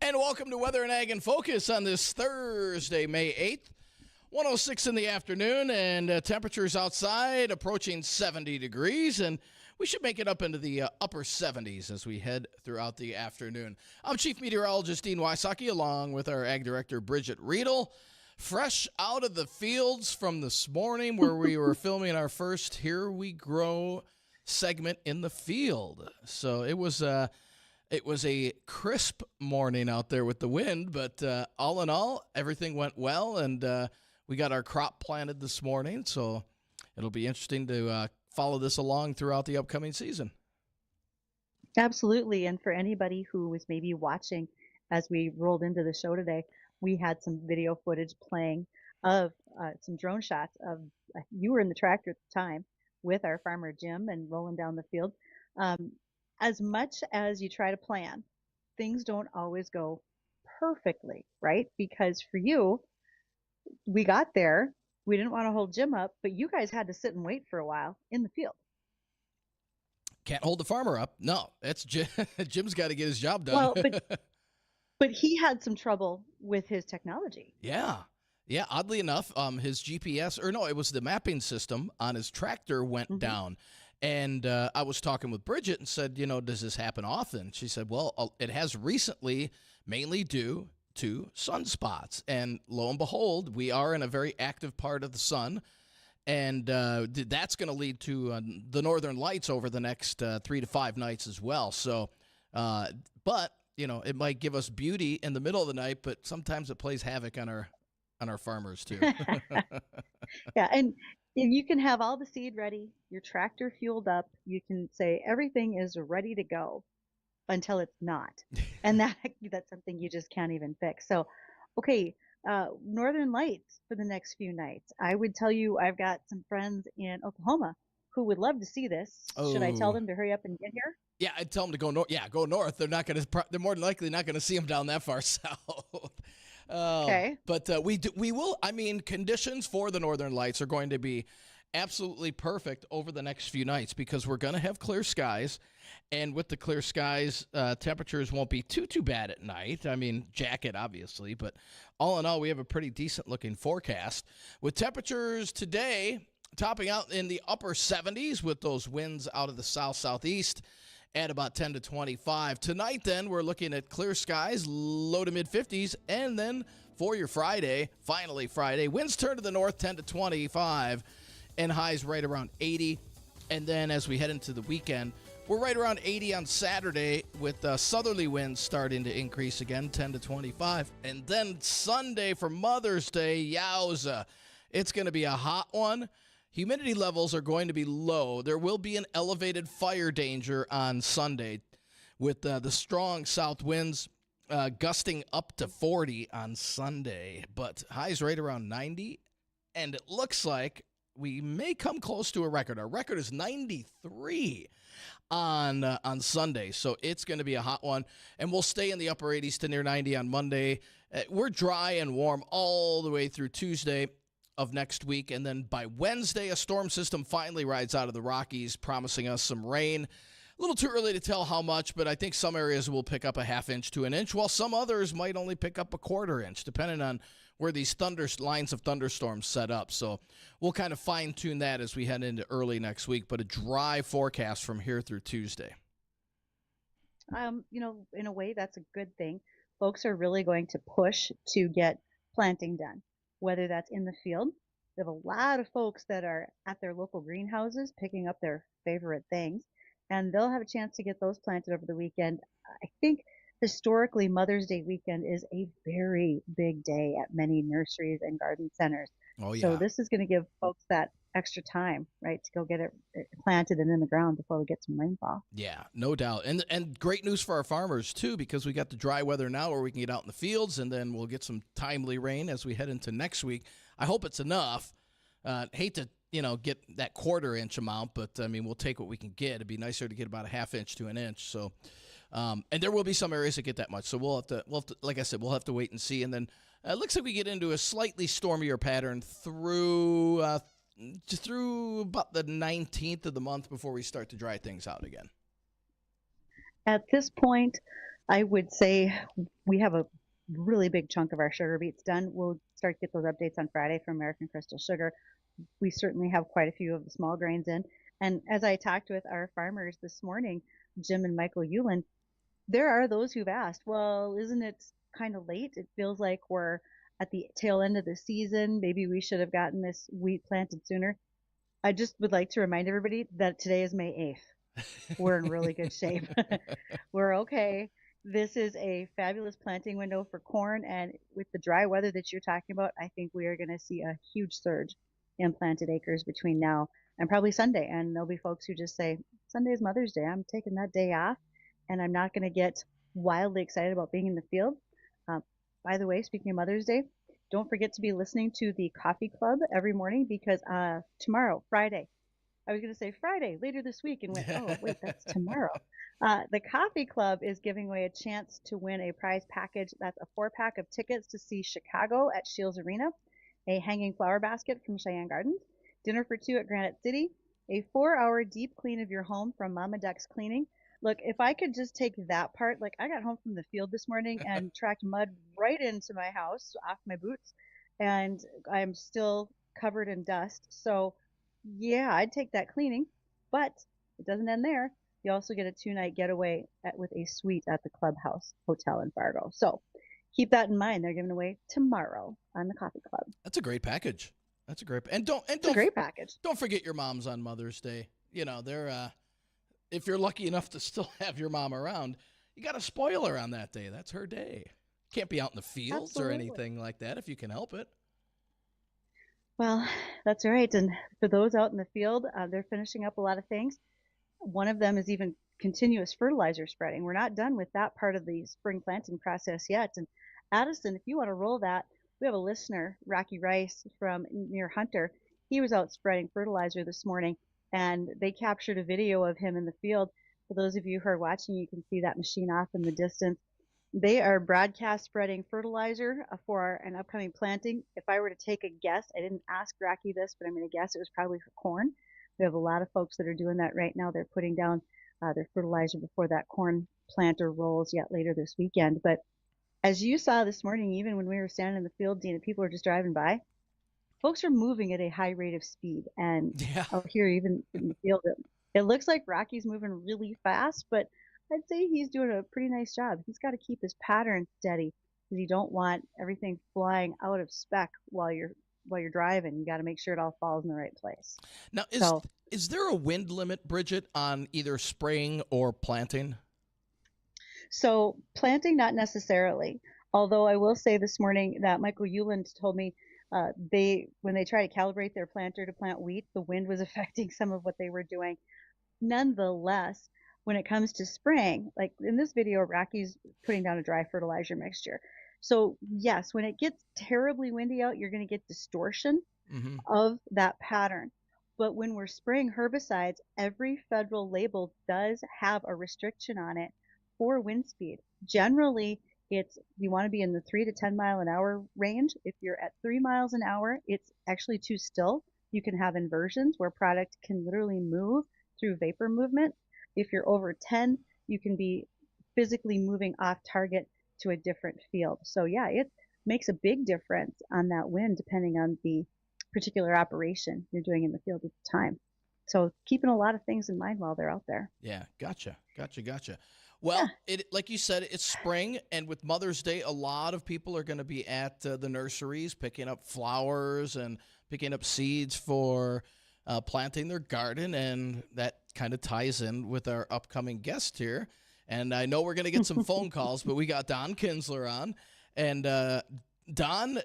And welcome to Weather and Ag in Focus on this Thursday, May 8th. 106 in the afternoon, and temperatures outside approaching 70 degrees, and we should make it up into the upper 70s as we head throughout the afternoon. I'm Chief Meteorologist Dean Wysocki, along with our Ag Director Bridgette Readel, fresh out of the fields from this morning where we were filming our first Here We Grow segment in the field. So it was a crisp morning out there with the wind, but all in all, everything went well, and we got our crop planted this morning, so it'll be interesting to follow this along throughout the upcoming season. Absolutely. And for anybody who was maybe watching as we rolled into the show today, we had some video footage playing of some drone shots of you were in the tractor at the time with our farmer Jim and rolling down the field. As much as you try to plan, things don't always go perfectly, right? Because for you, we got there, we didn't want to hold Jim up, but you guys had to sit and wait for a while in the field. Can't hold the farmer up. No, that's Jim's got to get his job done. Well, but he had some trouble with his technology. Yeah, oddly enough, his GPS, or no, it was the mapping system on his tractor went down. And I was talking with Bridgette and said, does this happen often? She said, well, it has recently, mainly due to sunspots. And lo and behold, we are in a very active part of the sun. And that's going to lead to the northern lights over the next 3 to 5 nights as well. So, but, it might give us beauty in the middle of the night, but sometimes it plays havoc on our farmers too. Yeah, and you can have all the seed ready, your tractor fueled up, you can say everything is ready to go until it's not. And that's something you just can't even fix. So, okay, northern lights for the next few nights. I would tell you I've got some friends in Oklahoma who would love to see this. Oh. Should I tell them to hurry up and get here? Yeah, I'd tell them to go north. Yeah, go north. They're more than likely not going to see them down that far south. Okay. But we will. I mean, conditions for the northern lights are going to be absolutely perfect over the next few nights because we're going to have clear skies, and with the clear skies, temperatures won't be too bad at night. I mean, jacket obviously, but all in all, we have a pretty decent looking forecast with temperatures today topping out in the upper 70s with those winds out of the southeast at about 10 to 25. Tonight, then, we're looking at clear skies, low to mid-50s, and then for your Friday, finally Friday, winds turn to the north 10 to 25, and highs right around 80. And then as we head into the weekend, we're right around 80 on Saturday with southerly winds starting to increase again, 10 to 25. And then Sunday for Mother's Day, yowza, it's going to be a hot one. Humidity levels are going to be low. There will be an elevated fire danger on Sunday with the strong south winds gusting up to 40 on Sunday, but highs right around 90, and it looks like we may come close to a record. Our record is 93 on Sunday, so it's going to be a hot one, and we'll stay in the upper 80s to near 90 on Monday. We're dry and warm all the way through Tuesday of next week, and then by Wednesday, a storm system finally rides out of the Rockies, promising us some rain. A little too early to tell how much, but I think some areas will pick up a half inch to an inch, while some others might only pick up a quarter inch, depending on where these lines of thunderstorms set up. So we'll kind of fine-tune that as we head into early next week, but a dry forecast from here through Tuesday. In a way, that's a good thing. Folks are really going to push to get planting done, whether that's in the field. We have a lot of folks that are at their local greenhouses picking up their favorite things, and they'll have a chance to get those planted over the weekend. I think historically Mother's Day weekend is a very big day at many nurseries and garden centers. Oh, yeah. So this is going to give folks that extra time, right, to go get it planted and in the ground before we get some rainfall. Yeah, no doubt. And great news for our farmers, too, because we got the dry weather now where we can get out in the fields, and then we'll get some timely rain as we head into next week. I hope it's enough. Hate to, get that quarter inch amount, but, I mean, we'll take what we can get. It'd be nicer to get about a half inch to an inch. So, and there will be some areas that get that much. So we'll have to, like I said, we'll have to wait and see. And then it looks like we get into a slightly stormier pattern through about the 19th of the month before we start to dry things out again. At this point, I would say we have a really big chunk of our sugar beets done. We'll start to get those updates on Friday from American Crystal Sugar. We certainly have quite a few of the small grains in. And as I talked with our farmers this morning, Jim and Michael Euland, there are those who've asked, well, isn't it kind of late? It feels like we're at the tail end of the season. Maybe we should have gotten this wheat planted sooner. I just would like to remind everybody that today is May 8th. We're in really good shape. We're okay. This is a fabulous planting window for corn, and with the dry weather that you're talking about, I think we are going to see a huge surge in planted acres between now and probably Sunday. And there'll be folks who just say, Sunday is Mother's Day. I'm taking that day off, and I'm not going to get wildly excited about being in the field. By the way, speaking of Mother's Day, don't forget to be listening to the Coffee Club every morning because tomorrow, Friday, I was going to say Friday later this week and went, oh, wait, that's tomorrow. The Coffee Club is giving away a chance to win a prize package. That's a 4-pack of tickets to see Chicago at Shields Arena, a hanging flower basket from Cheyenne Gardens, dinner for 2 at Granite City, a 4-hour deep clean of your home from Mama Duck's Cleaning. Look, if I could just take that part, like I got home from the field this morning and tracked mud right into my house off my boots, and I'm still covered in dust. So yeah, I'd take that cleaning, but it doesn't end there. You also get a 2-night getaway with a suite at the Clubhouse Hotel in Fargo. So keep that in mind. They're giving away tomorrow on the Coffee Club. That's a great package. That's a great It's a great package. Don't forget your moms on Mother's Day. You know, they're if you're lucky enough to still have your mom around, you got to spoil her on that day. That's her day. Can't be out in the fields or anything like that if you can help it. Well, that's right. And for those out in the field, they're finishing up a lot of things. One of them is even continuous fertilizer spreading. We're not done with that part of the spring planting process yet. And Addison, if you want to roll that, we have a listener, Rocky Rice from near Hunter. He was out spreading fertilizer this morning, and they captured a video of him in the field. For those of you who are watching, you can see that machine off in the distance. They are broadcast spreading fertilizer for an upcoming planting. If I were to take a guess, I didn't ask Rocky this, but I'm going to guess it was probably for corn. We have a lot of folks that are doing that right now. They're putting down their fertilizer before that corn planter rolls yet later this weekend. But as you saw this morning, even when we were standing in the field, Dina, people are just driving by. Folks are moving at a high rate of speed. And out here, even in the field, it looks like Rocky's moving really fast, but I'd say he's doing a pretty nice job. He's got to keep his pattern steady because you don't want everything flying out of spec while you're driving. You got to make sure it all falls in the right place. Now, is there a wind limit, Bridgette, on either spraying or planting? So planting, not necessarily. Although I will say this morning that Michael Euland told me when they try to calibrate their planter to plant wheat, the wind was affecting some of what they were doing. Nonetheless, when it comes to spraying, like in this video, Rocky's putting down a dry fertilizer mixture. So yes, when it gets terribly windy out, you're going to get distortion of that pattern. But when we're spraying herbicides, every federal label does have a restriction on it for wind speed. Generally, you want to be in the 3 to 10 mile an hour range. If you're at 3 miles an hour, it's actually too still. You can have inversions where product can literally move through vapor movement. If you're over 10, you can be physically moving off target to a different field. So yeah, it makes a big difference on that wind depending on the particular operation you're doing in the field at the time. So keeping a lot of things in mind while they're out there. Yeah, gotcha. Well, like you said, it's spring, and with Mother's Day, a lot of people are going to be at the nurseries picking up flowers and picking up seeds for planting their garden, and that kind of ties in with our upcoming guest here. And I know we're going to get some phone calls, but we got Don Kinzler on. And Don,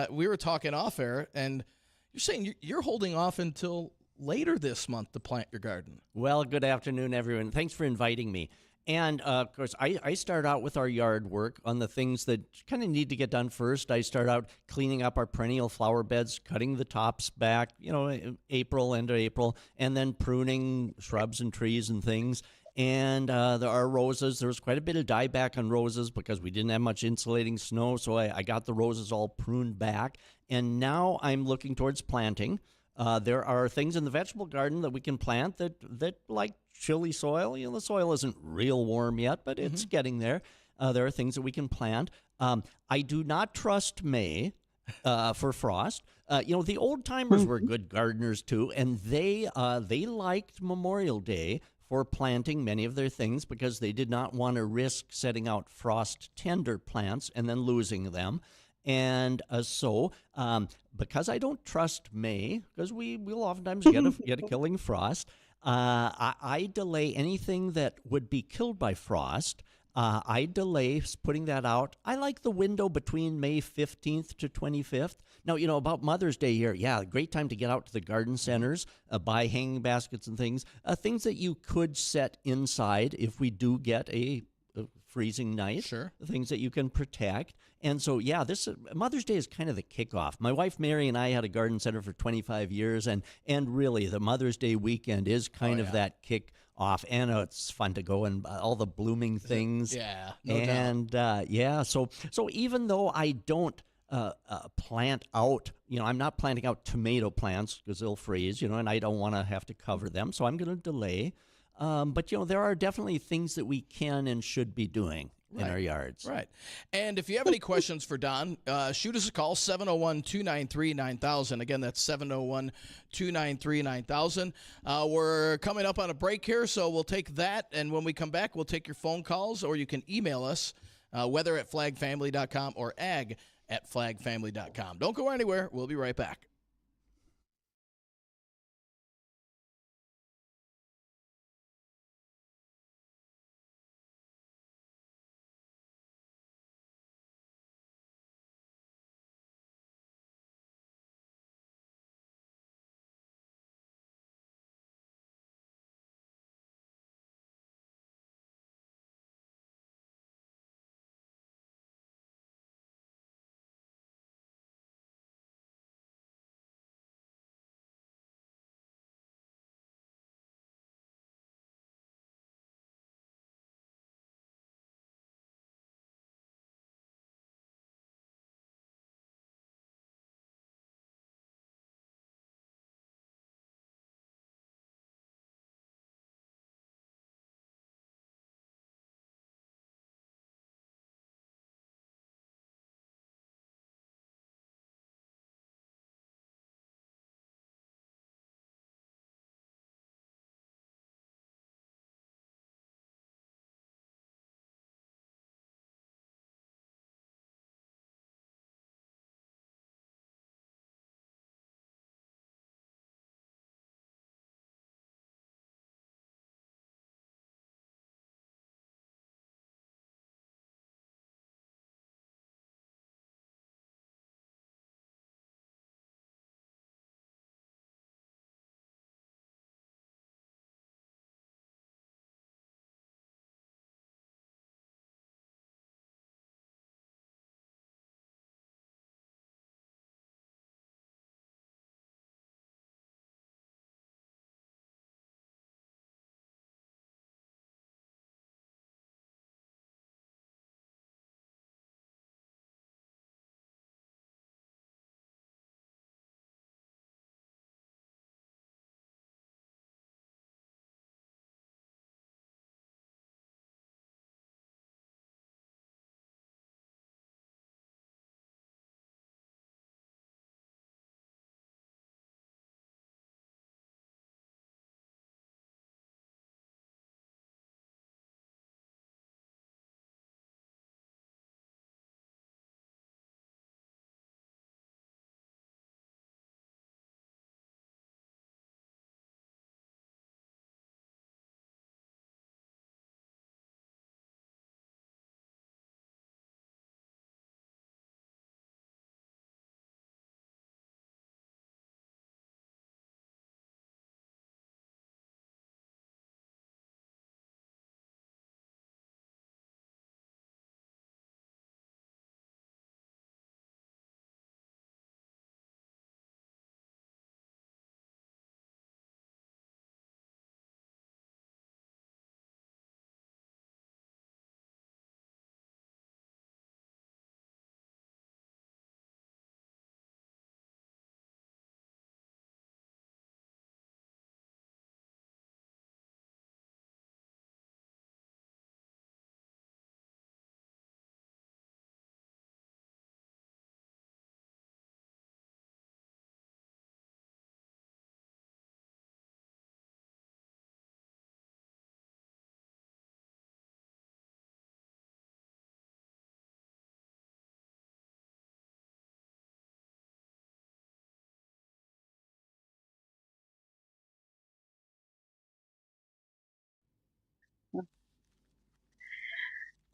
we were talking off air, and you're saying you're holding off until later this month to plant your garden. Well, good afternoon, everyone. Thanks for inviting me. And, of course, I start out with our yard work on the things that kind of need to get done first. I start out cleaning up our perennial flower beds, cutting the tops back, end of April, and then pruning shrubs and trees and things. And there are roses. There was quite a bit of dieback on roses because we didn't have much insulating snow, so I got the roses all pruned back. And now I'm looking towards planting. There are things in the vegetable garden that we can plant that like chili soil. The soil isn't real warm yet, but it's getting there. There are things that we can plant. I do not trust May for frost. The old timers were good gardeners too, and they liked Memorial Day for planting many of their things because they did not want to risk setting out frost tender plants and then losing them. And because I don't trust May, because we will oftentimes get a killing frost, I delay anything that would be killed by frost. I delay putting that out. I like the window between May 15th to 25th. Now, about Mother's Day here, great time to get out to the garden centers, buy hanging baskets and things that you could set inside if we do get a freezing night. Sure. Things that you can protect. And so, this Mother's Day is kind of the kickoff. My wife Mary and I had a garden center for 25 years, and really the Mother's Day weekend is kind of that kick off, and it's fun to go and all the blooming things. Yeah, no and doubt. So even though I don't plant out, I'm not planting out tomato plants because they'll freeze, and I don't want to have to cover them, so I'm going to delay. But there are definitely things that we can and should be doing in our yards. Right. And if you have any questions for Don, shoot us a call, 701-293-9000. Again, that's 701-293-9000. We're coming up on a break here, so we'll take that. And when we come back, we'll take your phone calls, or you can email us, weather@flagfamily.com or ag@flagfamily.com. Don't go anywhere. We'll be right back.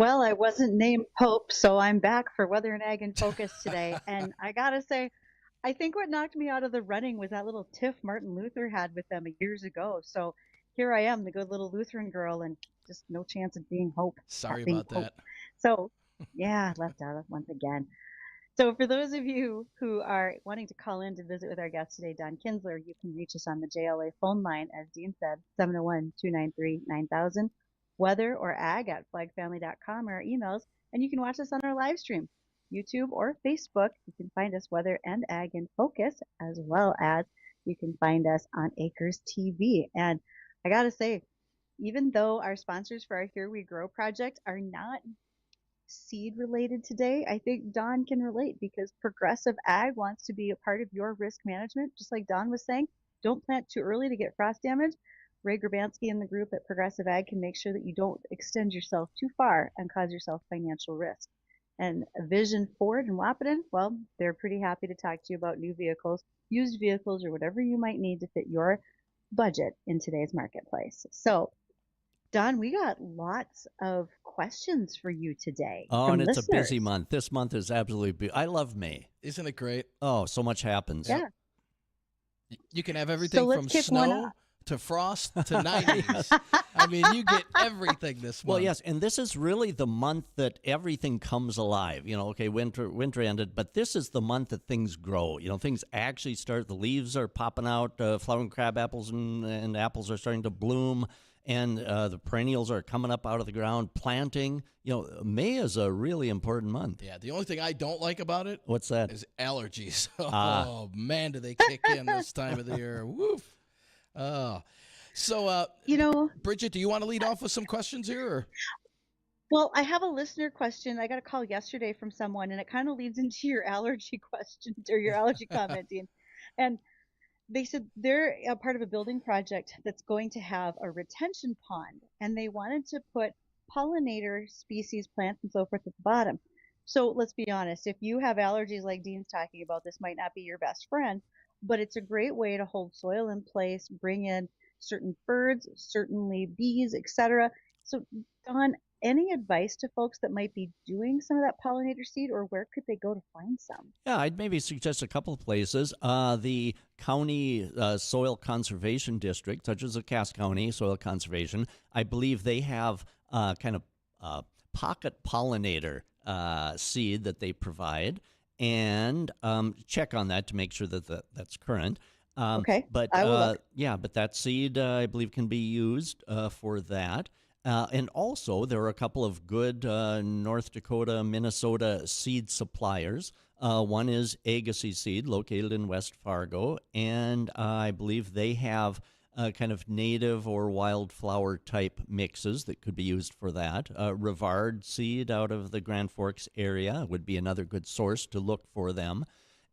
Well, I wasn't named Pope, so I'm back for Weather and Ag in Focus today. And I gotta say, I think what knocked me out of the running was that little tiff Martin Luther had with them years ago. So here I am, the good little Lutheran girl, and just no chance of being Hope. Sorry Being about Pope. that. So yeah, left out once again. So for those of you who are wanting to call in to visit with our guest today, Don Kinzler, you can reach us on the JLA phone line, as Dean said, 701-293-9000, weather or ag at flagfamily.com, or our emails, and you can watch us on our live stream, YouTube or Facebook. You can find us Weather and Ag in Focus, as well as you can find us on Acres TV. And I got to say, even though our sponsors for our Here We Grow project are not seed related today, I think Don can relate, because Progressive Ag wants to be a part of your risk management. Just like Don was saying, don't plant too early to get frost damage. Ray Grabansky and the group at Progressive Ag can make sure that you don't extend yourself too far and cause yourself financial risk. And Vision Ford and Wahpeton, well, they're pretty happy to talk to you about new vehicles, used vehicles, or whatever you might need to fit your budget in today's marketplace. So Don, we got lots of questions for you today. Oh, and it's listeners. a busy month. This month is absolutely I love May. Isn't it great? Oh, so much happens. Yeah. You can have everything let's from kick one snow off. to frost to 90s. I mean, you get everything this month. Well, yes, and this is really the month that everything comes alive. Okay, winter ended, but this is the month that things grow. Things actually start. The leaves are popping out. Flowering crab apples and apples are starting to bloom. And the perennials are coming up out of the ground, planting. May is a really important month. Yeah, the only thing I don't like about it What's that? is allergies. Oh, man, do they kick in this time of the year. Woof. So, Bridgette, do you want to lead off with some questions here? Or? Well, I have a listener question. I got a call yesterday from someone, and it kind of leads into your allergy question or your allergy comment, Dean. And they said they're a part of a building project that's going to have a retention pond, and they wanted to put pollinator species, plants, and so forth at the bottom. So let's be honest, if you have allergies like Dean's talking about, this might not be your best friend, but it's a great way to hold soil in place, bring in certain birds, certainly bees, etc. So Don, any advice to folks that might be doing some of that pollinator seed, or where could they go to find some? Yeah, I'd maybe suggest a couple of places. The county soil conservation district, such as the Cass County Soil Conservation, I believe they have kind of pocket pollinator seed that they provide, and check on that to make sure that that's current. Okay, but I will look. Yeah, but that seed I believe can be used for that. And also, there are a couple of good North Dakota, Minnesota seed suppliers. One is Agassiz Seed, located in West Fargo, and I believe they have kind of native or wildflower type mixes that could be used for that. Rivard Seed out of the Grand Forks area would be another good source to look for them.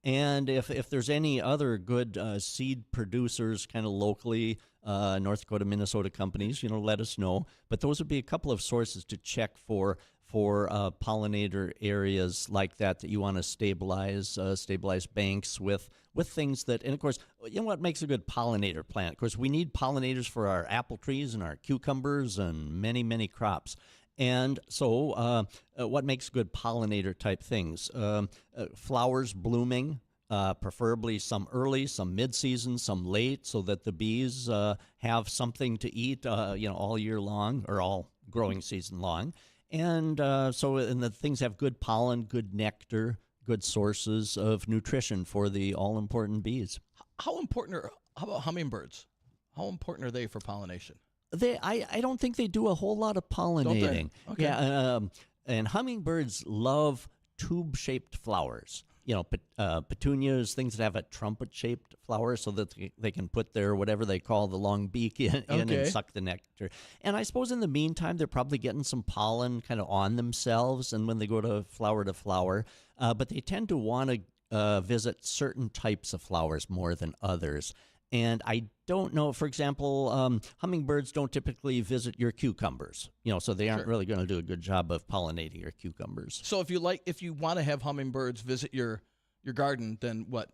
And if there's any other good seed producers kind of locally, North Dakota, Minnesota companies, let us know. But those would be a couple of sources to check for pollinator areas like that you want to stabilize banks with things that, and of course, what makes a good pollinator plant? Of course, we need pollinators for our apple trees and our cucumbers and many, many crops. And so what makes good pollinator type things? Flowers blooming, preferably some early, some mid-season, some late, so that the bees have something to eat, all year long, or all growing season long. And and the things have good pollen, good nectar, good sources of nutrition for the all-important bees. How about hummingbirds? How important are they for pollination? I don't think they do a whole lot of pollinating. Okay. Yeah, and hummingbirds love tube-shaped flowers. Petunias, things that have a trumpet-shaped flower, so that they can put their whatever they call the long beak in and suck the nectar. And I suppose in the meantime, they're probably getting some pollen kind of on themselves, and when they go to flower, but they tend to want to visit certain types of flowers more than others. And I don't know, for example, hummingbirds don't typically visit your cucumbers, so they aren't really going to do a good job of pollinating your cucumbers. So if you want to have hummingbirds visit your garden, then what?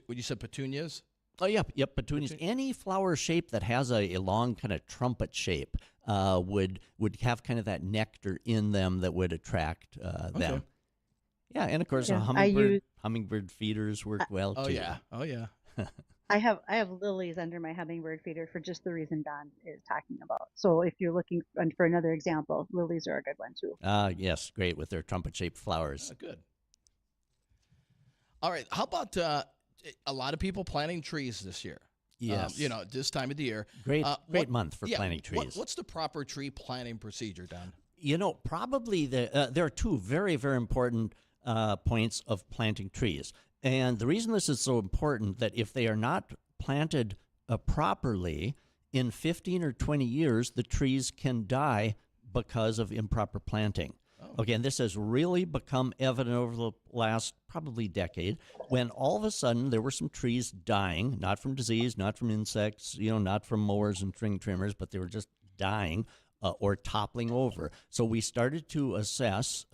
You said petunias? Oh, yep, petunias. Any flower shape that has a long kind of trumpet shape would have kind of that nectar in them that would attract them. Yeah, and of course, Yeah, hummingbird feeders work well Oh too. yeah. Oh yeah. I have lilies under my hummingbird feeder for just the reason Don is talking about. So if you're looking for another example, lilies are a good one too. Yes, great with their trumpet-shaped flowers. Good. All right. How about a lot of people planting trees this year? Yes. This time of the year. Great month for planting trees. What's the proper tree planting procedure, Don? Probably there are two very, very important points of planting trees. And the reason this is so important that if they are not planted properly, in 15 or 20 years, the trees can die because of improper planting. Okay, and this has really become evident over the last probably decade when all of a sudden there were some trees dying, not from disease, not from insects, not from mowers and string trimmers, but they were just dying or toppling over. So we started to assess,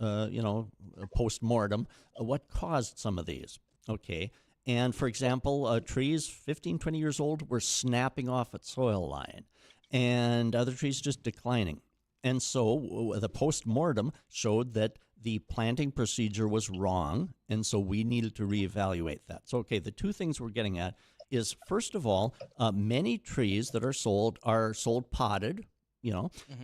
post-mortem, what caused some of these. Okay, and for example, trees 15, 20 years old were snapping off at soil line, and other trees just declining. And so the post-mortem showed that the planting procedure was wrong, and so we needed to reevaluate that. So, okay, the two things we're getting at is, first of all, many trees that are sold potted,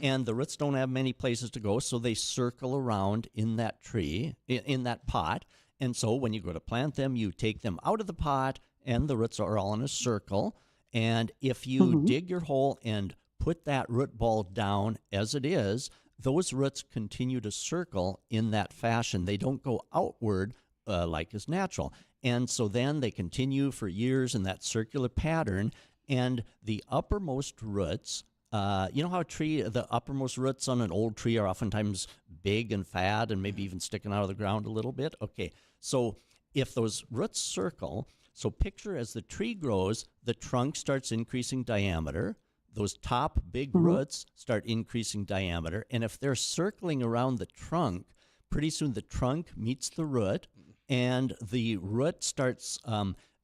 and the roots don't have many places to go, so they circle around in that tree, in that pot. And so when you go to plant them, you take them out of the pot, and the roots are all in a circle. And if you dig your hole and put that root ball down as it is, those roots continue to circle in that fashion. They don't go outward like is natural. And so then they continue for years in that circular pattern, and the uppermost roots, you know how the uppermost roots on an old tree are oftentimes big and fat and maybe even sticking out of the ground a little bit? Okay, so if those roots circle, so picture as the tree grows, the trunk starts increasing diameter. Those top big roots start increasing diameter. And if they're circling around the trunk, pretty soon the trunk meets the root, and the root starts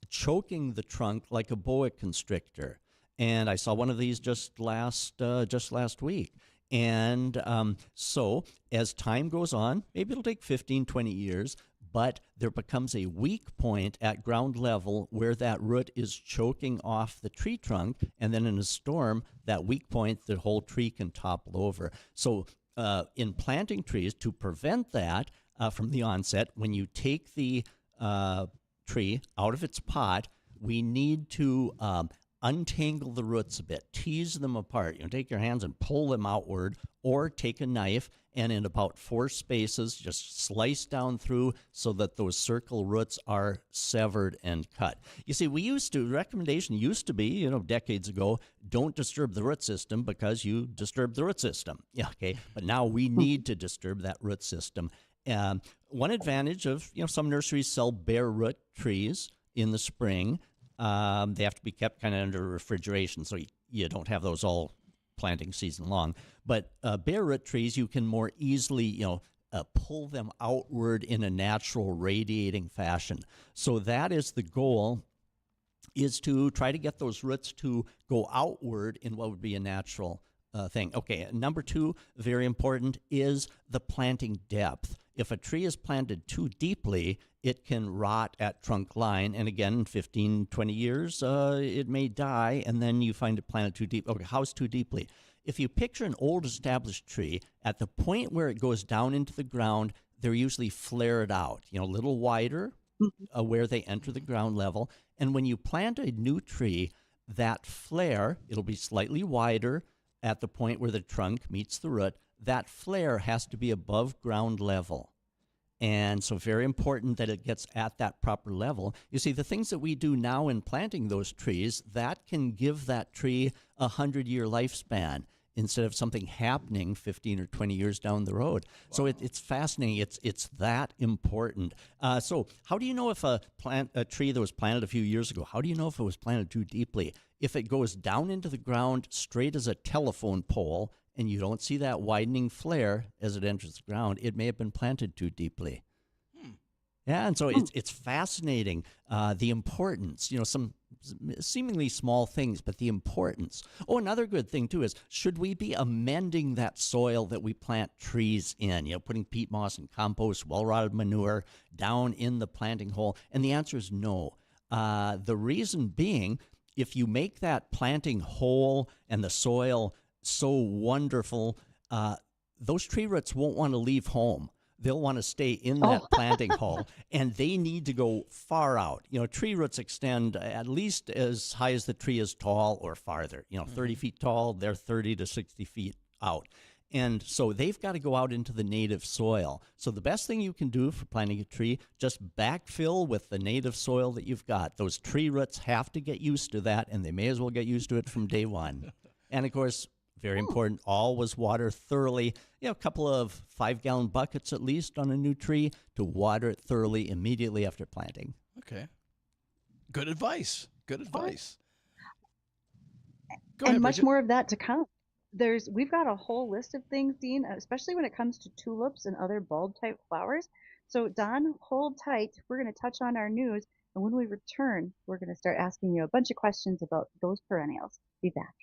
choking the trunk like a boa constrictor. And I saw one of these just last week. And so as time goes on, maybe it'll take 15, 20 years, but there becomes a weak point at ground level where that root is choking off the tree trunk, and then in a storm, that weak point, the whole tree can topple over. So in planting trees, to prevent that from the onset, when you take the tree out of its pot, we need to untangle the roots a bit, tease them apart. Take your hands and pull them outward, or take a knife and in about 4 spaces, just slice down through so that those circle roots are severed and cut. You see, recommendation used to be, decades ago, don't disturb the root system because you disturb the root system. Yeah, okay. But now we need to disturb that root system. One advantage of, some nurseries sell bare root trees in the spring. They have to be kept kind of under refrigeration, so you don't have those all planting season long. But bare root trees, you can more easily, pull them outward in a natural radiating fashion. So that is the goal, is to try to get those roots to go outward in what would be a natural thing. Okay, number 2, very important, is the planting depth. If a tree is planted too deeply, it can rot at trunk line. And again, 15, 20 years, it may die, and then you find it planted too deep. Okay, how's too deeply? If you picture an old established tree, at the point where it goes down into the ground, they're usually flared out, a little wider where they enter the ground level. And when you plant a new tree, that flare, it'll be slightly wider at the point where the trunk meets the root. That flare has to be above ground level. And so very important that it gets at that proper level. You see, the things that we do now in planting those trees, that can give that tree a 100-year lifespan instead of something happening 15 or 20 years down the road. Wow. So it's fascinating. It's that important. So how do you know if a tree that was planted a few years ago, how do you know if it was planted too deeply? If it goes down into the ground straight as a telephone pole, and you don't see that widening flare as it enters the ground, it may have been planted too deeply. Yeah, and so it's fascinating, the importance. Some seemingly small things, but the importance. Oh, another good thing too is, should we be amending that soil that we plant trees in? Putting peat moss and compost, well-rotted manure down in the planting hole? And the answer is no. The reason being, if you make that planting hole and the soil so wonderful, those tree roots won't want to leave home. They'll want to stay in that planting hole, and they need to go far out. Tree roots extend at least as high as the tree is tall or farther. 30 feet tall, they're 30 to 60 feet out. And so they've got to go out into the native soil. So the best thing you can do for planting a tree, just backfill with the native soil that you've got. Those tree roots have to get used to that, and they may as well get used to it from day one. And of course, very important, always water thoroughly. A couple of 5-gallon buckets at least on a new tree to water it thoroughly immediately after planting. Okay. Good advice. Good advice. Go And ahead, much Bridgette. more of that to come. We've got a whole list of things, Dean, especially when it comes to tulips and other bulb type flowers. So Don, hold tight. We're going to touch on our news, and when we return, we're going to start asking you a bunch of questions about those perennials. Be back.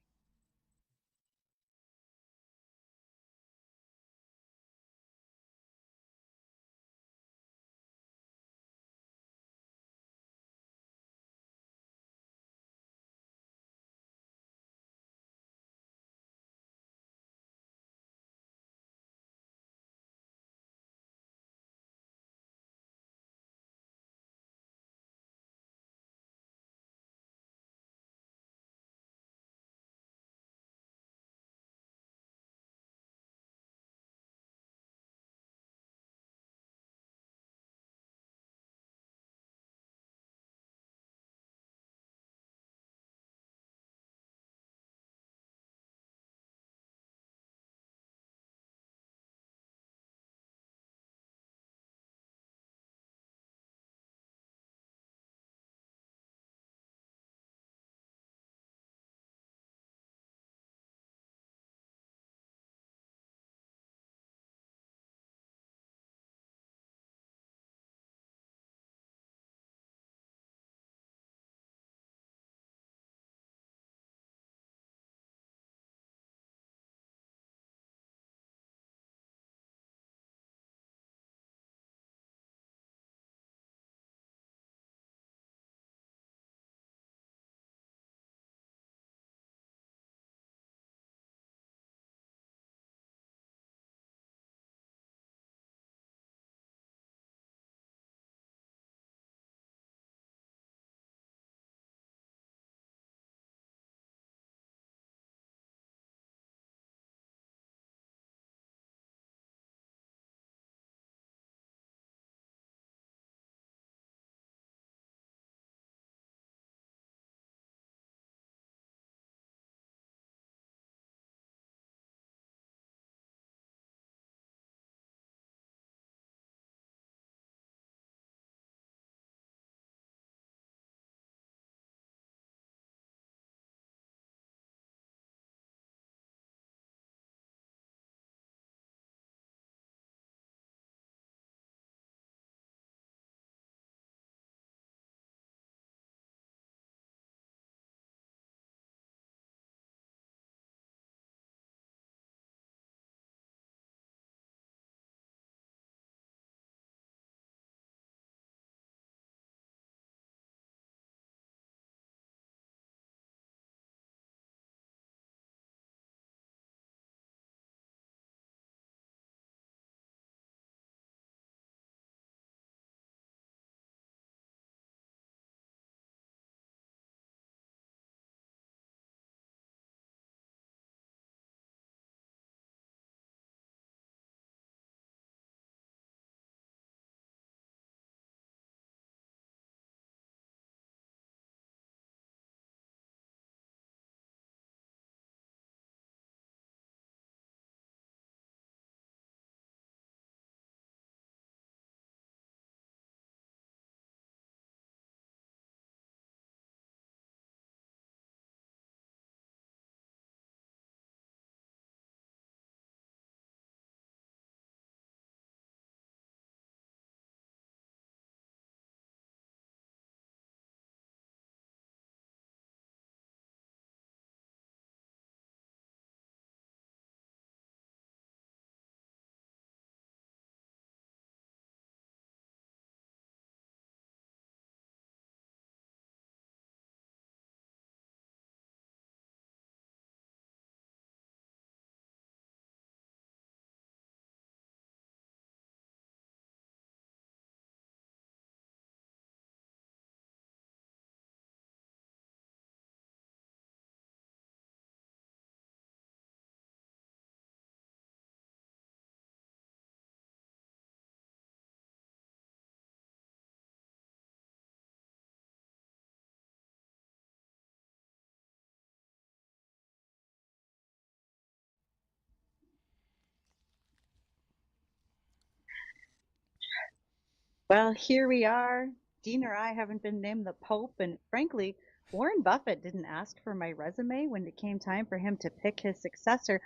Well, here we are. Dean or I haven't been named the Pope, and frankly, Warren Buffett didn't ask for my resume when it came time for him to pick his successor.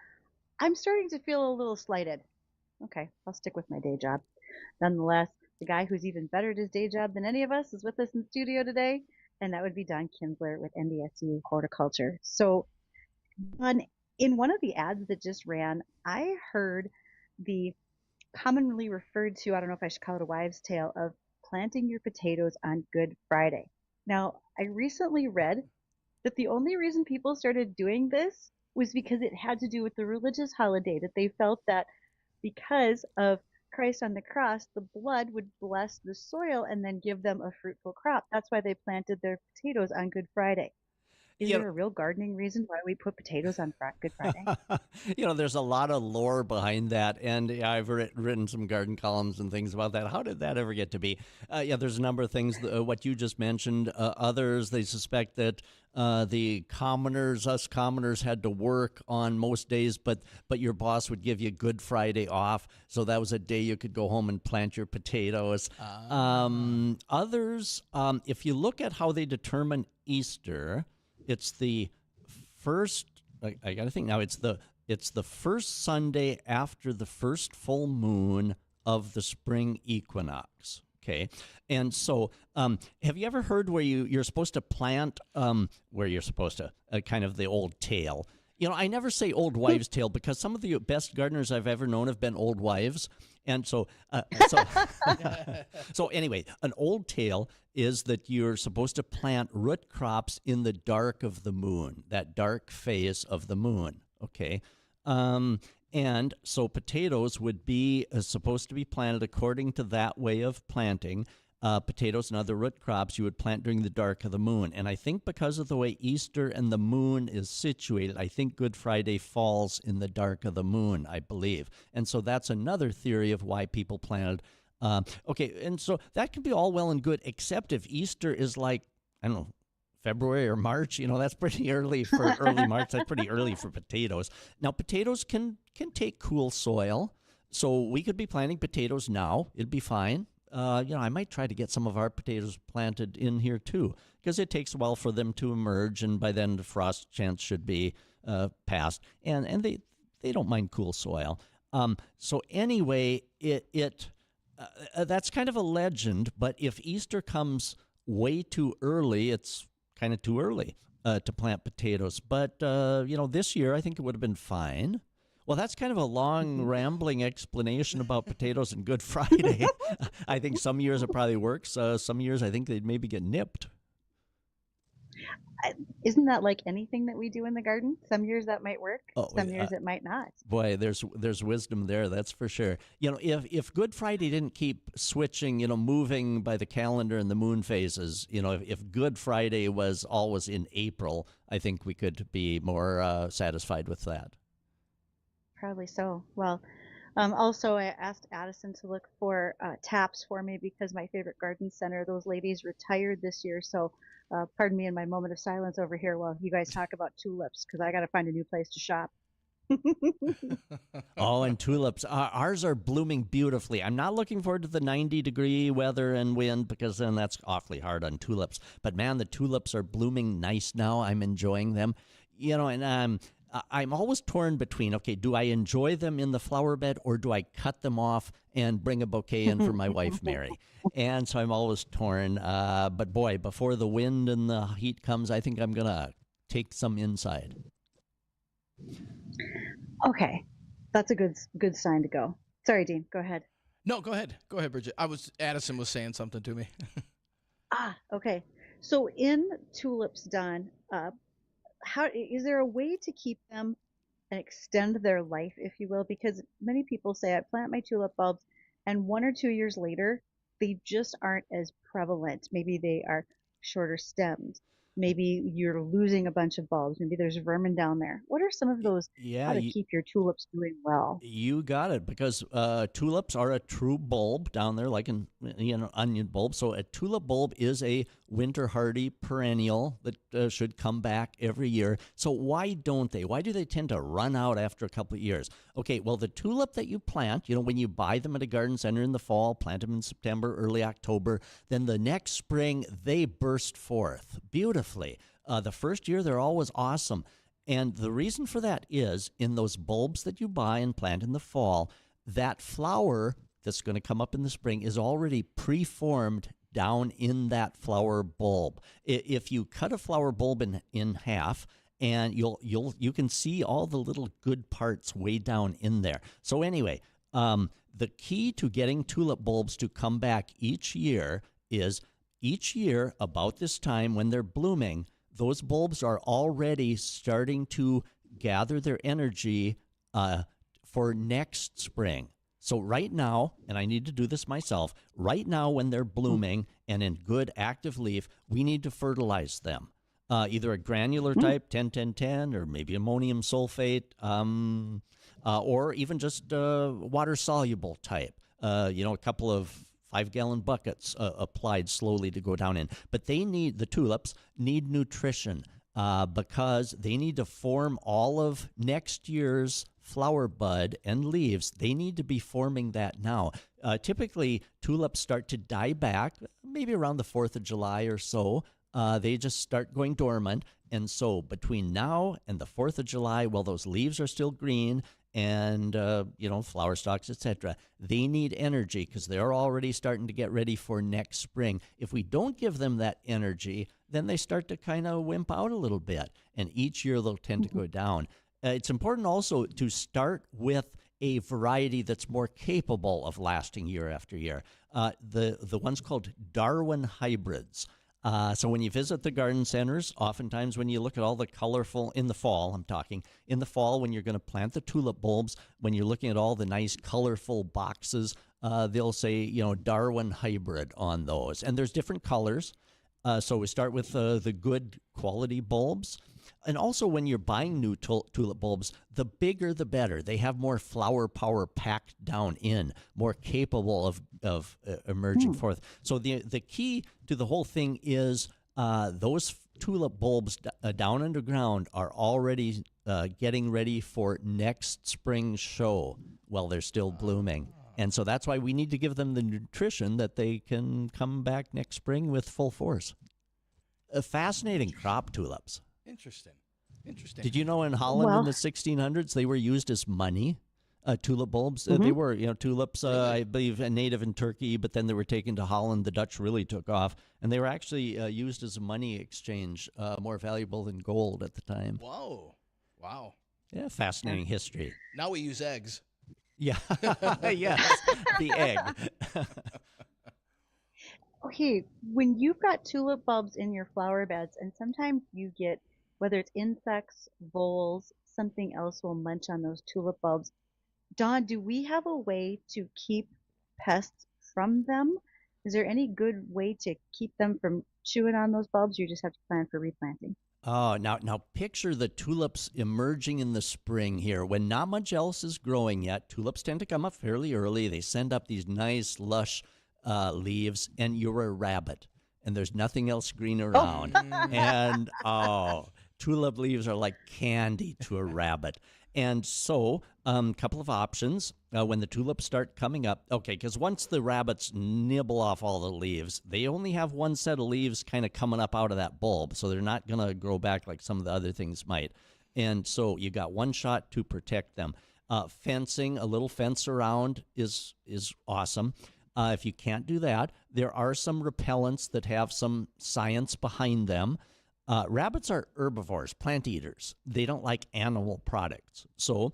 I'm starting to feel a little slighted. Okay, I'll stick with my day job. Nonetheless, the guy who's even better at his day job than any of us is with us in the studio today, and that would be Don Kinzler with NDSU Horticulture. So, on in one of the ads that just ran, I heard the commonly referred to, I don't know if I should call it a wives' tale, of planting your potatoes on Good Friday. Now, I recently read that the only reason people started doing this was because it had to do with the religious holiday, that they felt that because of Christ on the cross, the blood would bless the soil and then give them a fruitful crop. That's why they planted their potatoes on Good Friday. Is You there a real gardening reason why we put potatoes on Good Friday? there's a lot of lore behind that, and I've written some garden columns and things about that. How did that ever get to be? There's a number of things. What you just mentioned. Others, they suspect that us commoners, had to work on most days, but your boss would give you Good Friday off, so that was a day you could go home and plant your potatoes. Others, if you look at how they determine Easter, it's the first. I got to think now. It's the first Sunday after the first full moon of the spring equinox. Okay, and so have you ever heard where you're supposed to plant where you're supposed to kind of the old tale? I never say old wives' tale because some of the best gardeners I've ever known have been old wives. And so anyway, an old tale is that you're supposed to plant root crops in the dark of the moon, that dark phase of the moon. Okay. And so potatoes would be supposed to be planted according to that way of planting. Potatoes and other root crops you would plant during the dark of the moon. And I think because of the way Easter and the moon is situated, I think Good Friday falls in the dark of the moon, I believe. And so that's another theory of why people planted. Okay, and so that could be all well and good, except if Easter is like, I don't know, February or March, that's pretty early for early March. That's pretty early for potatoes. Now, potatoes can take cool soil, so we could be planting potatoes now. It'd be fine. I might try to get some of our potatoes planted in here too, because it takes a while for them to emerge, and by then the frost chance should be past, and they don't mind cool soil. So anyway, that's kind of a legend. But if Easter comes way too early, it's kind of too early to plant potatoes. But this year I think it would have been fine. Well, that's kind of a long, rambling explanation about potatoes and Good Friday. I think some years it probably works. Some years I think they'd maybe get nipped. Isn't that like anything that we do in the garden? Some years that might work, Oh, some years it might not. Boy, there's wisdom there, that's for sure. If Good Friday didn't keep switching, moving by the calendar and the moon phases, if Good Friday was always in April, I think we could be more satisfied with that. Probably so. Well, also I asked Addison to look for taps for me because my favorite garden center, those ladies retired this year. So pardon me in my moment of silence over here while you guys talk about tulips, because I got to find a new place to shop. Oh, and tulips. Ours are blooming beautifully. I'm not looking forward to the 90-degree weather and wind, because then that's awfully hard on tulips. But man, the tulips are blooming nice now. I'm enjoying them. And I'm always torn between, okay, do I enjoy them in the flower bed, or do I cut them off and bring a bouquet in for my wife, Mary? And so I'm always torn. But boy, before the wind and the heat comes, I think I'm going to take some inside. Okay, that's a good sign to go. Sorry, Dean, go ahead. No, go ahead. Go ahead, Bridgette. Addison was saying something to me. Okay. So in tulips, Don, how is there a way to keep them and extend their life, if you will? Because many people say I plant my tulip bulbs and 1 or 2 years later, they just aren't as prevalent. Maybe they are shorter stemmed. Maybe you're losing a bunch of bulbs. Maybe there's vermin down there. What are some of those, Yeah, how to keep your tulips doing well? you got it, because tulips are a true bulb down there, like an onion bulb. So a tulip bulb is a winter hardy perennial that should come back every year. So why don't they? Why do they tend to run out after a couple of years? Okay, well, the tulip that you plant, when you buy them at a garden center in the fall, plant them in September, early October, then the next spring they burst forth beautifully. The first year they're always awesome. And the reason for that is in those bulbs that you buy and plant in the fall, that flower that's going to come up in the spring is already preformed down in that flower bulb. If you cut a flower bulb in half, and you can see all the little good parts way down in there. So anyway, the key to getting tulip bulbs to come back each year is each year about this time when they're blooming, those bulbs are already starting to gather their energy for next spring. So right now, and I need to do this myself, right now when they're blooming and in good active leaf, we need to fertilize them. Either a granular type, 10-10-10, or maybe ammonium sulfate, or even just water-soluble type. A couple of 5-gallon buckets applied slowly to go down in. But the tulips need nutrition because they need to form all of next year's flower bud and leaves. They need to be forming that now. Typically, tulips start to die back maybe around the 4th of July or so. They just start going dormant. And so between now and the 4th of July, while those leaves are still green and, flower stalks, etc., they need energy because they're already starting to get ready for next spring. If we don't give them that energy, then they start to kind of wimp out a little bit. And each year they'll tend to go down. It's important also to start with a variety that's more capable of lasting year after year. The ones called Darwin hybrids. So when you visit the garden centers, oftentimes when you look at all the colorful, in the fall, when you're going to plant the tulip bulbs, when you're looking at all the nice colorful boxes, they'll say, Darwin hybrid on those. And there's different colors. So we start with the good quality bulbs. And also when you're buying new tulip bulbs, the bigger the better. They have more flower power packed down in, more capable of emerging forth. So the key to the whole thing is those tulip bulbs down underground are already getting ready for next spring's show while they're still blooming. And so that's why we need to give them the nutrition that they can come back next spring with full force. A fascinating crop, tulips. Interesting. Did you know in Holland in the 1600s they were used as money? Tulip bulbs. They were, tulips, I believe, native in Turkey, but then they were taken to Holland. The Dutch really took off, and they were actually used as a money exchange, more valuable than gold at the time. Whoa. Wow. Yeah, fascinating history. Now we use eggs. Yeah. Yes, the egg. Okay, when you've got tulip bulbs in your flower beds, and sometimes you get, whether it's insects, voles, something else will munch on those tulip bulbs. Don, do we have a way to keep pests from them? Is there any good way to keep them from chewing on those bulbs? You just have to plan for replanting. Oh, now picture the tulips emerging in the spring here. When not much else is growing yet, tulips tend to come up fairly early. They send up these nice, lush leaves, and you're a rabbit, and there's nothing else green around. And, tulip leaves are like candy to a rabbit. And so a couple of options when the tulips start coming up. Okay, because once the rabbits nibble off all the leaves, they only have one set of leaves kind of coming up out of that bulb, so they're not going to grow back like some of the other things might. And so you got one shot to protect them. Fencing, a little fence around is awesome. If you can't do that, there are some repellents that have some science behind them. Rabbits are herbivores, plant eaters. They don't like animal products. So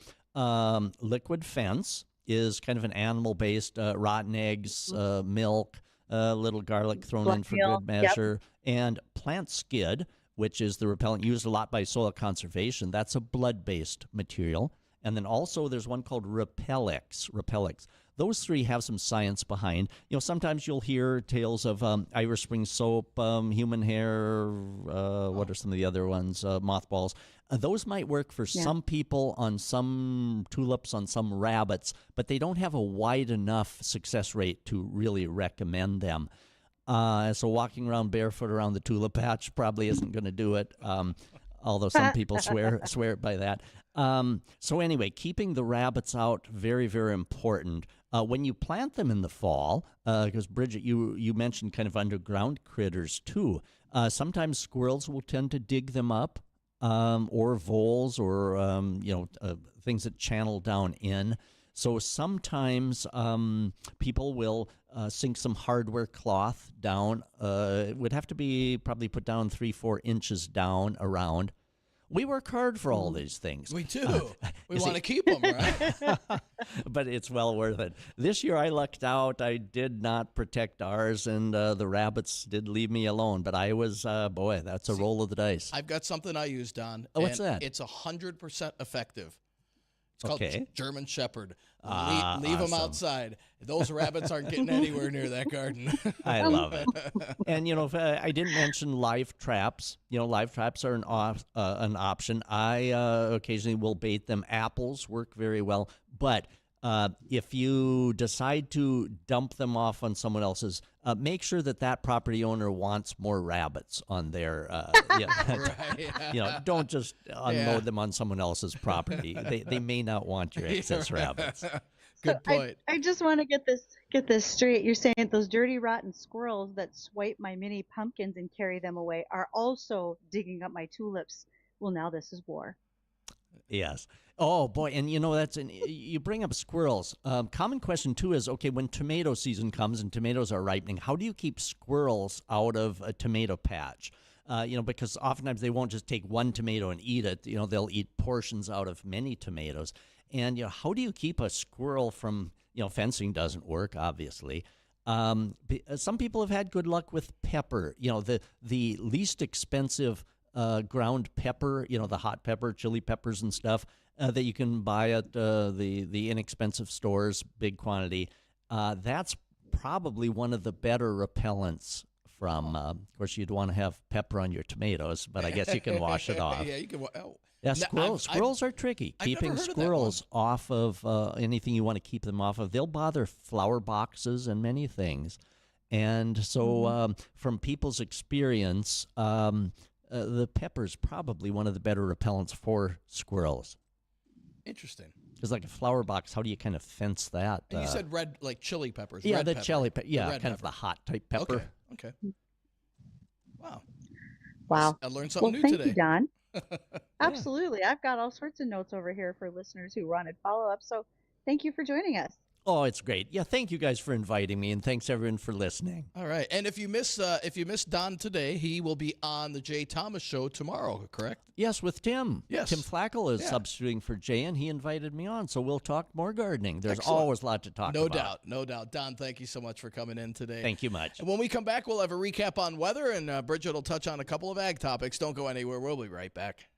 liquid fence is kind of an animal-based, rotten eggs, milk, a little garlic thrown in for good measure, and plant skid, which is the repellent used a lot by soil conservation. That's a blood-based material. And then also there's one called Repellix. Those three have some science behind. Sometimes you'll hear tales of Irish Spring soap, human hair, what are some of the other ones, mothballs. Those might work for some people on some tulips, on some rabbits, but they don't have a wide enough success rate to really recommend them. So walking around barefoot around the tulip patch probably isn't going to do it. Although some people swear by that. So anyway, keeping the rabbits out, very, very important. When you plant them in the fall, because Bridgette, you mentioned kind of underground critters too. Sometimes squirrels will tend to dig them up, or voles, or things that channel down in. So sometimes people will sink some hardware cloth down. It would have to be probably put down 3-4 inches down around. We work hard for all these things. We do. We want to keep them, right? But it's well worth it. This year I lucked out. I did not protect ours, and the rabbits did leave me alone. But I was, that's a roll of the dice. I've got something I use, Don. Oh, what's that? It's 100% effective. It's called Okay. German Shepherd. Leave them Awesome. outside. Those rabbits aren't getting anywhere near that garden. I love it. And, if, I didn't mention live traps. Live traps are an option. I occasionally will bait them. Apples work very well. But if you decide to dump them off on someone else's, make sure that property owner wants more rabbits on their. Don't just unload them on someone else's property. They may not want your excess rabbits. Good point. I just want to get this straight. You're saying those dirty, rotten squirrels that swipe my mini pumpkins and carry them away are also digging up my tulips. Well, now this is war. Yes. Oh boy, and you bring up squirrels. Common question too is, okay, when tomato season comes and tomatoes are ripening, how do you keep squirrels out of a tomato patch? Because oftentimes they won't just take one tomato and eat it. They'll eat portions out of many tomatoes. And how do you keep a squirrel from, fencing doesn't work, obviously. Some people have had good luck with pepper. The least expensive ground pepper, the hot pepper, chili peppers and stuff that you can buy at the inexpensive stores, big quantity. That's probably one of the better repellents from, of course, you'd want to have pepper on your tomatoes, but I guess you can wash it off. Yeah, you can. Oh. Yeah, squirrels are tricky. I've never Keeping heard of that squirrels off of anything you want to keep them off of. They'll bother flower boxes and many things. And so from people's experience, the pepper's probably one of the better repellents for squirrels. Interesting. Because like a flower box, how do you kind of fence that? And you said red, like chili peppers. Yeah, red the pepper. chili pepper. Yeah, red kind of pepper. the hot type pepper. Okay. Wow. Wow. I learned something new thank today. you, Don. Absolutely. I've got all sorts of notes over here for listeners who wanted follow-up. So thank you for joining us. Oh, it's great. Yeah, thank you guys for inviting me, and thanks everyone for listening. All right. And if you miss Don today, he will be on the Jay Thomas Show tomorrow, correct? Yes, with Tim. Yes. Tim Flackel is Yeah. substituting for Jay, and he invited me on, so we'll talk more gardening. There's Excellent. always a lot to talk No about. No doubt. Don, thank you so much for coming in today. Thank you much. And when we come back, we'll have a recap on weather, and Bridgette will touch on a couple of ag topics. Don't go anywhere. We'll be right back.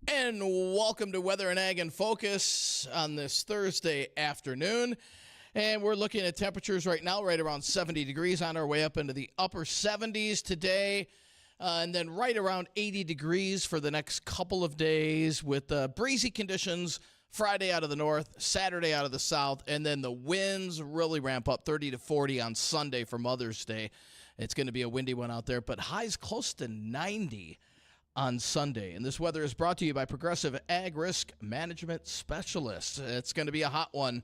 And welcome to Weather and Ag in Focus on this Thursday afternoon. And we're looking at temperatures right now, right around 70 degrees, on our way up into the upper 70s today. And then right around 80 degrees for the next couple of days with breezy conditions Friday out of the north, Saturday out of the south, and then the winds really ramp up 30 to 40 on Sunday for Mother's Day. It's going to be a windy one out there, but highs close to 90 on Sunday. And this weather is brought to you by Progressive Ag Risk Management Specialists. It's going to be a hot one,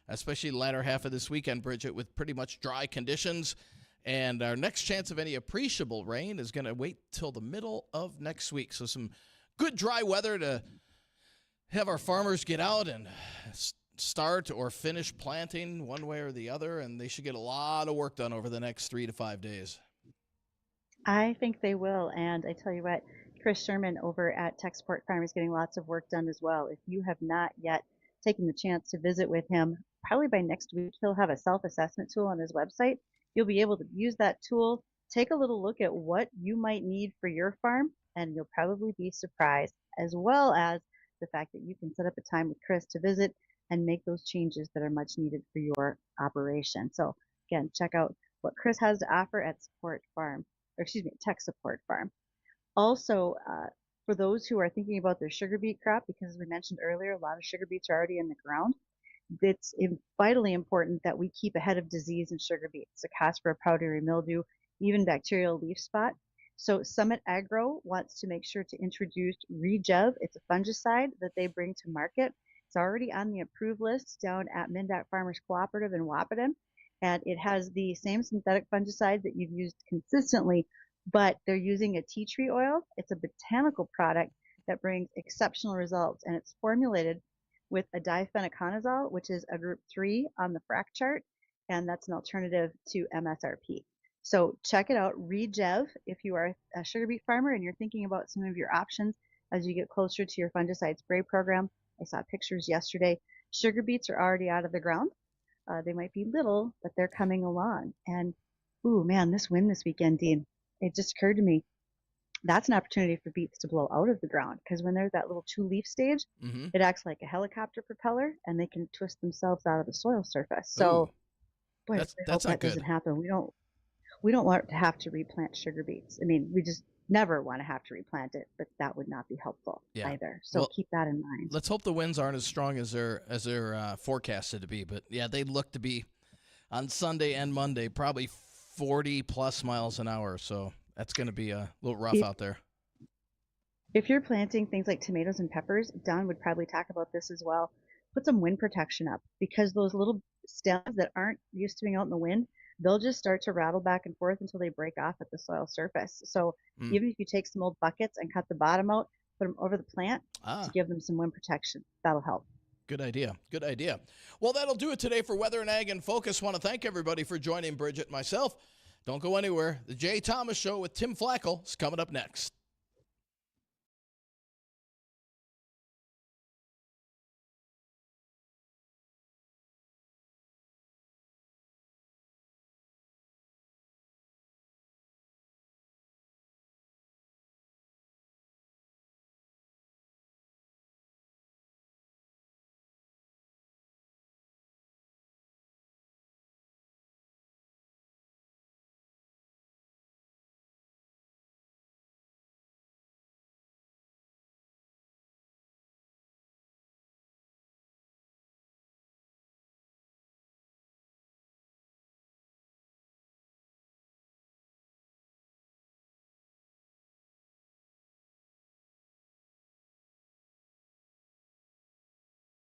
especially the latter half of this weekend, Bridgette, with pretty much dry conditions. And our next chance of any appreciable rain is going to wait till the middle of next week. So some good dry weather to have our farmers get out and start or finish planting one way or the other. And they should get a lot of work done over the next 3 to 5 days. I think they will. And I tell you what, Chris Sherman over at Tech Support Farm is getting lots of work done as well. If you have not yet taken the chance to visit with him, probably by next week, he'll have a self-assessment tool on his website. You'll be able to use that tool, take a little look at what you might need for your farm, and you'll probably be surprised, as well as the fact that you can set up a time with Chris to visit and make those changes that are much needed for your operation. So again, check out what Chris has to offer at Tech Support Farm. Also, for those who are thinking about their sugar beet crop, because as we mentioned earlier, a lot of sugar beets are already in the ground, it's vitally important that we keep ahead of disease in sugar beets, Cercospora, powdery mildew, even bacterial leaf spot. So Summit Agro wants to make sure to introduce Readel. It's a fungicide that they bring to market. It's already on the approved list down at Mindoc Farmers Cooperative in Wahpeton, and it has the same synthetic fungicide that you've used consistently, but they're using a tea tree oil. It's a botanical product that brings exceptional results, and it's formulated with a difenoconazole, which is a group 3 on the FRAC chart, and that's an alternative to MSRP. So check it out, Regev, if you are a sugar beet farmer and you're thinking about some of your options as you get closer to your fungicide spray program. I saw pictures yesterday. Sugar beets are already out of the ground. They might be little, but they're coming along. And, ooh, man, this wind this weekend, Dean, it just occurred to me, that's an opportunity for beets to blow out of the ground, because when they're that little 2-leaf stage, it acts like a helicopter propeller, and they can twist themselves out of the soil surface. So, boy, that's I hope not that good. doesn't happen. We don't want to have to replant sugar beets. I mean, we just never want to have to replant it, but that would not be helpful either. So keep that in mind. Let's hope the winds aren't as strong as they're forecasted to be. But yeah, they look to be on Sunday and Monday, probably 40 plus miles an hour. So that's going to be a little rough out there. If you're planting things like tomatoes and peppers, Don would probably talk about this as well. Put some wind protection up, because those little stems that aren't used to being out in the wind, they'll just start to rattle back and forth until they break off at the soil surface. So even if you take some old buckets and cut the bottom out, put them over the plant to give them some wind protection, that'll help. Good idea. Good idea. Well, that'll do it today for Weather and Ag in Focus. Want to thank everybody for joining Bridgette and myself. Don't go anywhere. The Jay Thomas Show with Tim Flackel is coming up next.